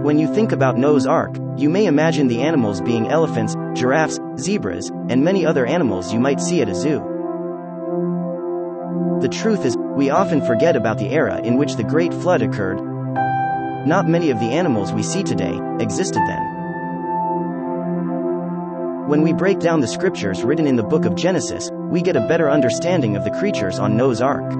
When you think about Noah's Ark, you may imagine the animals being elephants, giraffes, zebras, and many other animals you might see at a zoo. The truth is, we often forget about the era in which the Great Flood occurred. Not many of the animals we see today existed then. When we break down the scriptures written in the book of Genesis, we get a better understanding of the creatures on Noah's Ark.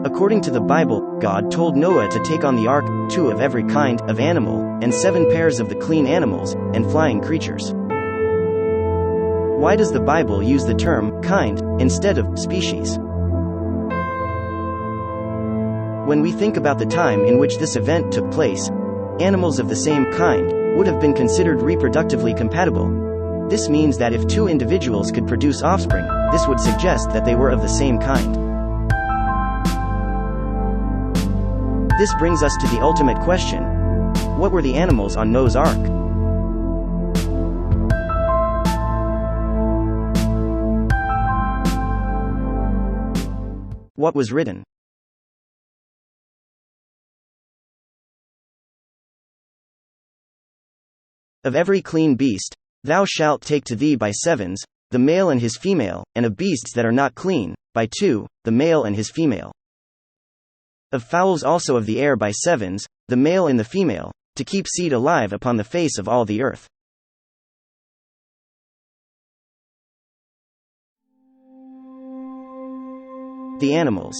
According to the Bible, God told Noah to take on the ark 2 of every kind of animal, and 7 pairs of the clean animals, and flying creatures. Why does the Bible use the term kind instead of species? When we think about the time in which this event took place, animals of the same kind would have been considered reproductively compatible. This means that if 2 individuals could produce offspring, this would suggest that they were of the same kind. This brings us to the ultimate question: what were the animals on Noah's Ark? What was written? Of every clean beast, thou shalt take to thee by 7s, the male and his female, and of beasts that are not clean, by 2, the male and his female. Of fowls also of the air by 7s, the male and the female, to keep seed alive upon the face of all the earth. The animals.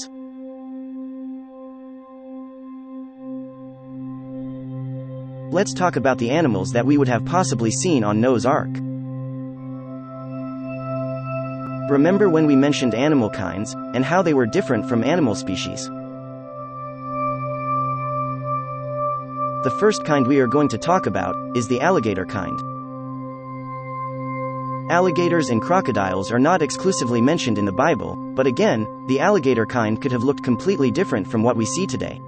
Let's talk about the animals that we would have possibly seen on Noah's Ark. Remember when we mentioned animal kinds, and how they were different from animal species? The first kind we are going to talk about is the alligator kind. Alligators and crocodiles are not exclusively mentioned in the Bible, but again, the alligator kind could have looked completely different from what we see today.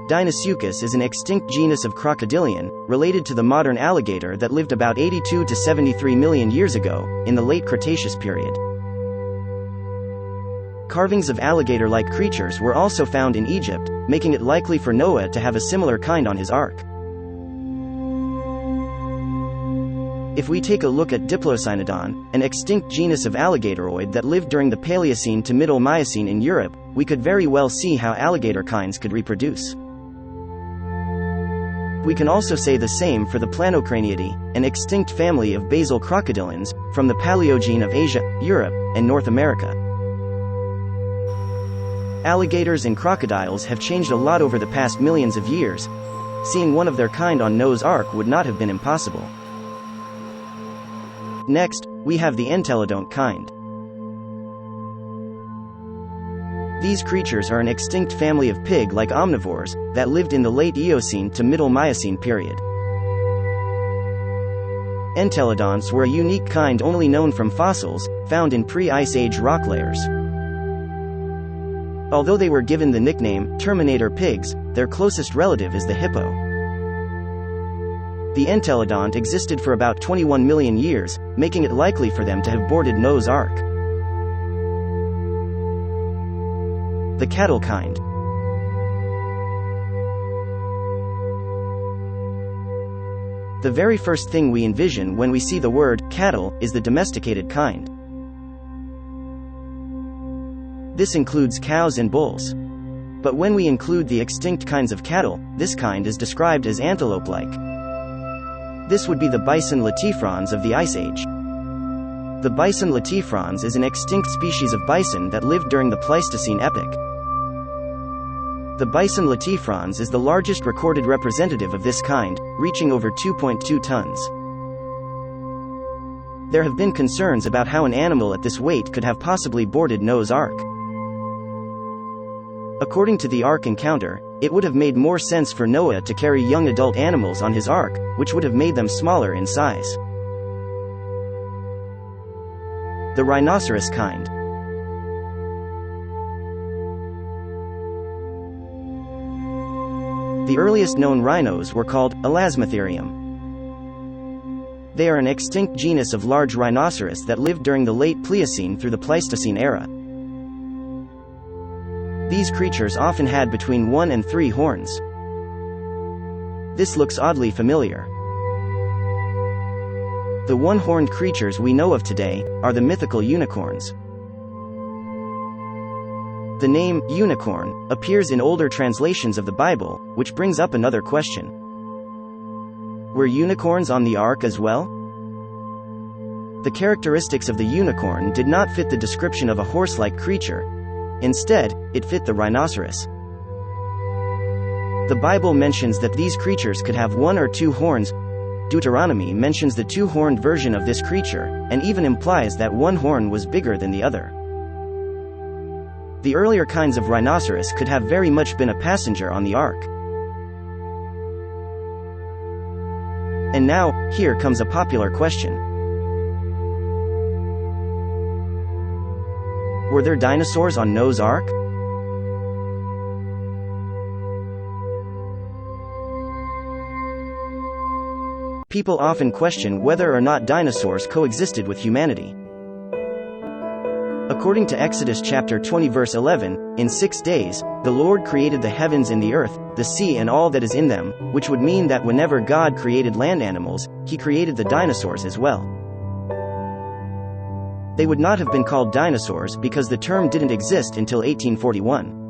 Deinosuchus is an extinct genus of crocodilian, related to the modern alligator that lived about 82 to 73 million years ago, in the late Cretaceous period. Carvings of alligator-like creatures were also found in Egypt, making it likely for Noah to have a similar kind on his ark. If we take a look at Diplocynodon, an extinct genus of alligatorid that lived during the Paleocene to Middle Miocene in Europe, we could very well see how alligator kinds could reproduce. We can also say the same for the Planocraniidae, an extinct family of basal crocodilians, from the Paleogene of Asia, Europe, and North America. Alligators and crocodiles have changed a lot over the past millions of years. Seeing one of their kind on Noah's Ark would not have been impossible. Next, we have the entelodont kind. These creatures are an extinct family of pig-like omnivores that lived in the late Eocene to Middle Miocene period. Entelodonts were a unique kind only known from fossils, found in pre-Ice Age rock layers. Although they were given the nickname Terminator pigs, their closest relative is the hippo. The entelodont existed for about 21 million years, making it likely for them to have boarded Noah's Ark. The cattle kind. The very first thing we envision when we see the word cattle is the domesticated kind. This includes cows and bulls. But when we include the extinct kinds of cattle, this kind is described as antelope-like. This would be the bison latifrons of the Ice Age. The bison latifrons is an extinct species of bison that lived during the Pleistocene epoch. The bison latifrons is the largest recorded representative of this kind, reaching over 2.2 tons. There have been concerns about how an animal at this weight could have possibly boarded Noah's Ark. According to the Ark Encounter, it would have made more sense for Noah to carry young adult animals on his ark, which would have made them smaller in size. The rhinoceros kind. The earliest known rhinos were called Elasmotherium. They are an extinct genus of large rhinoceros that lived during the late Pliocene through the Pleistocene era. These creatures often had between 1 and 3 horns. This looks oddly familiar. The one-horned creatures we know of today are the mythical unicorns. The name unicorn appears in older translations of the Bible, which brings up another question. Were unicorns on the ark as well? The characteristics of the unicorn did not fit the description of a horse-like creature. Instead, it fit the rhinoceros. The Bible mentions that these creatures could have 1 or 2 horns. Deuteronomy mentions the 2-horned version of this creature, and even implies that one horn was bigger than the other. The earlier kinds of rhinoceros could have very much been a passenger on the ark. And now, here comes a popular question. Were there dinosaurs on Noah's Ark? People often question whether or not dinosaurs coexisted with humanity. According to Exodus chapter 20 verse 11, in 6 days, the Lord created the heavens and the earth, the sea and all that is in them, which would mean that whenever God created land animals, He created the dinosaurs as well. They would not have been called dinosaurs because the term didn't exist until 1841.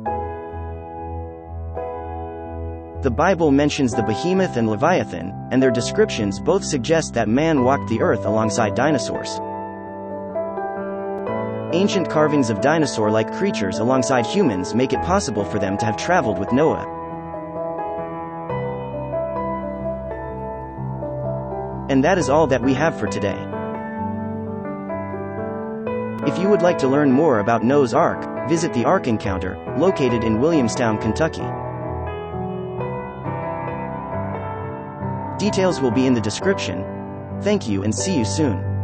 The Bible mentions the behemoth and leviathan, and their descriptions both suggest that man walked the earth alongside dinosaurs. Ancient carvings of dinosaur-like creatures alongside humans make it possible for them to have traveled with Noah. And that is all that we have for today. If you would like to learn more about Noah's Ark, visit the Ark Encounter, located in Williamstown, Kentucky. Details will be in the description. Thank you and see you soon.